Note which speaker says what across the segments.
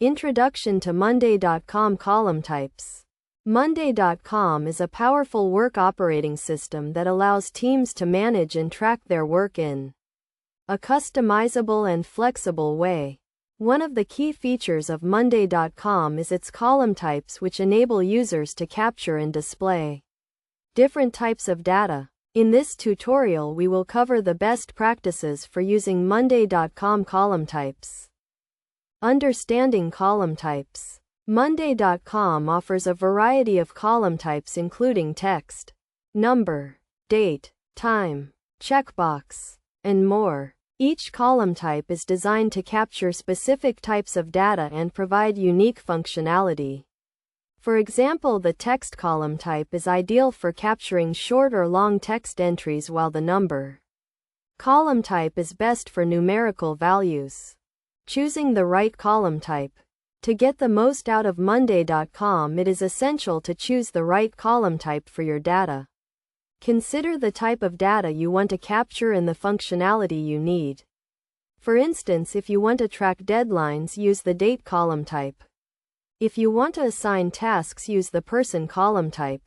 Speaker 1: Introduction to Monday.com column types. Monday.com is a powerful work operating system that allows teams to manage and track their work in a customizable and flexible way. One of the key features of Monday.com is its column types, which enable users to capture and display different types of data. In this tutorial, we will cover the best practices for using Monday.com column types. Understanding column types. Monday.com offers a variety of column types including text, number, date, time, checkbox, and more. Each column type is designed to capture specific types of data and provide unique functionality. For example, the text column type is ideal for capturing short or long text entries, while the number column type is best for numerical values. Choosing the right column type. To get the most out of Monday.com, it is essential to choose the right column type for your data. Consider the type of data you want to capture and the functionality you need. For instance, if you want to track deadlines, use the date column type. If you want to assign tasks, use the person column type.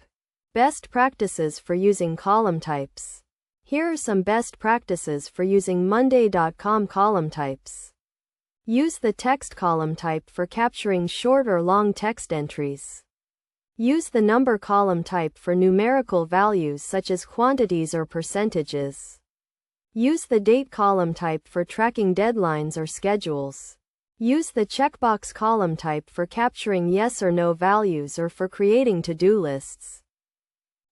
Speaker 1: Best practices for using column types. Here are some best practices for using Monday.com column types. Use the text column type for capturing short or long text entries. Use the number column type for numerical values such as quantities or percentages. Use the date column type for tracking deadlines or schedules. Use the checkbox column type for capturing yes or no values or for creating to-do lists.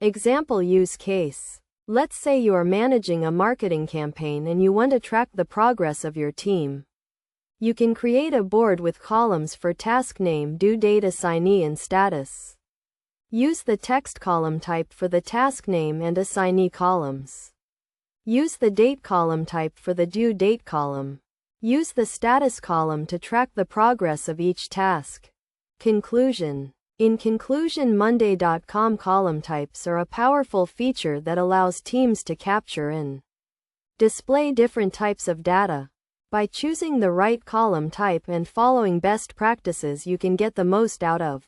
Speaker 1: Example use case. Let's say you are managing a marketing campaign and you want to track the progress of your team. You can create a board with columns for task name, due date, assignee, and status. Use the text column type for the task name and assignee columns. Use the date column type for the due date column. Use the status column to track the progress of each task. Conclusion. In conclusion, Monday.com column types are a powerful feature that allows teams to capture and display different types of data. By choosing the right column type and following best practices, you can get the most out of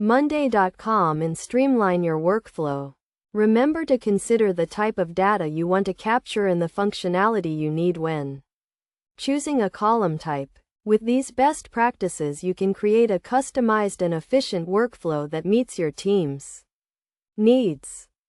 Speaker 1: Monday.com and streamline your workflow. Remember to consider the type of data you want to capture and the functionality you need when choosing a column type. With these best practices, you can create a customized and efficient workflow that meets your team's needs.